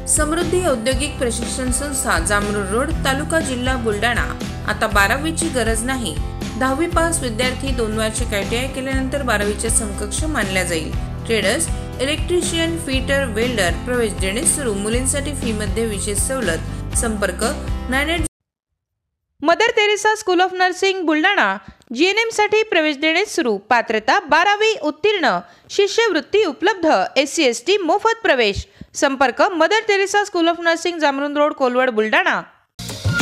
समृद्धी औद्योगिक प्रशिक्षण संस्था जामरूड रोड तालुका जिल्हा बुलढाणा। आता 12वीची गरज नाही। 10वी पास विद्यार्थी 2 वार्षिक ITI केल्यानंतर 12वीच्या समकक्ष मानल्या जाईल। ट्रेडर्स, इलेक्ट्रिशियन, फिटर, वेल्डर प्रवेश देणे सुरू। मुलींसाठी फी मध्ये विशेष सवलत। संपर्क 98 Mother Teresa school of nursing Buldhana. GNM साठी प्रवेश देणे सुरू। पात्रता 12वी उत्तीर्ण। शिष्यवृत्ती उपलब्ध। SC ST मोफत प्रवेश। संपर्क Mother Teresa school of nursing Jamrud road Kolwad Buldhana.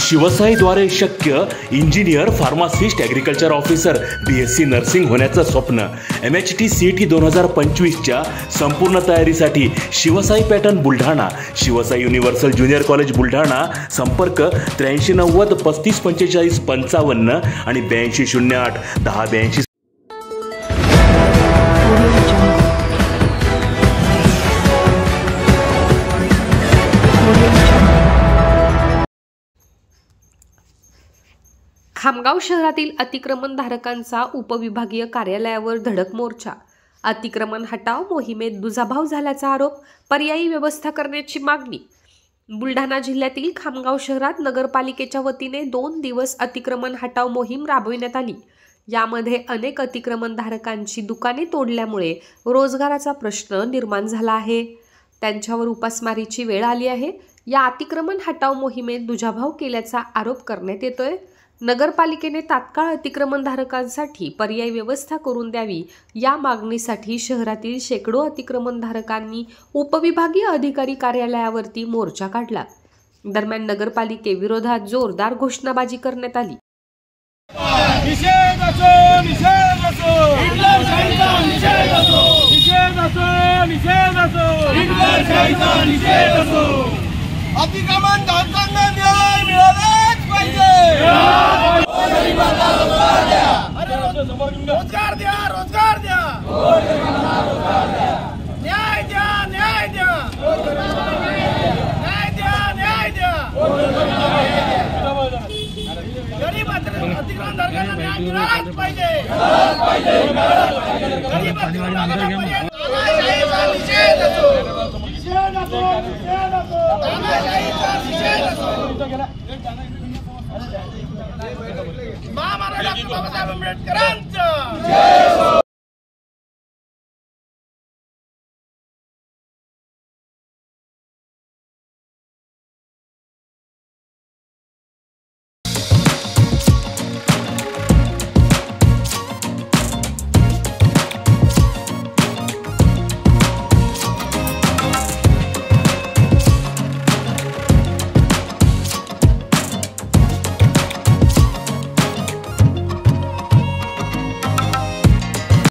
शिवसाईद्वारे शक्य engineer, pharmacist, agriculture officer, BSc nursing होण्याचं स्वप्न। MHT CET 2025च्या संपूर्ण तयारीसाठी Shivsai pattern Buldhana, Shivsai universal junior college Buldhana. संपर्क 8390 3545 55 आणि 8208 1082। खामगाव शहरातील अतिक्रमणधारकांचा उपविभागीय कार्यालयावर धडक मोर्चा। अतिक्रमण हटाव मोहिमेत दुजाभाव झाल्याचा आरोप। पर्यायी व्यवस्था करण्याची मागणी। बुलढाणा जिल्ह्यातील खामगाव शहरात नगरपालिकेच्या वतीने 2 दिवस अतिक्रमण हटाव मोहीम राबविण्यात आली। यामध्ये अनेक अतिक्रमणधारकांची दुकाने तोडल्यामुळे रोजगाराचा प्रश्न निर्माण झाला आहे। त्यांच्यावर उपासमारीची वेळ आली आहे। या अतिक्रमण हटाव मोहिमेत दुजाभाव केल्याचा आरोप करण्यात येतोय। नगरपालिकेने तात्काळ अतिक्रमणधारकांसाठी पर्यायी व्यवस्था करून द्यावी या मागणीसाठी शहरातील शेकडो अतिक्रमणधारकांनी उपविभागीय अधिकारी कार्यालयावरती मोर्चा काढला। दरम्यान नगरपालिकेविरोधात जोरदार घोषणाबाजी करण्यात आली। अतिक्रमणधारकांना न्याय मिळालाच पाहिजे। रोजगार द्या, रोजगार द्या, न्याय द्या, न्याय द्या, न्याय द्या, न्याय द्या। गरीब अतिक्रमणधारकांना न्याय मिळालाच पाहिजे। गरीब अतिक्रमणधारकांना तानाशाहीचा निषेध असो, निषेध असो, निषेध असो, तानाशाहीचा निषेध असो। महामानव डॉक्टर बाबासाहेब आंबेडकरांचा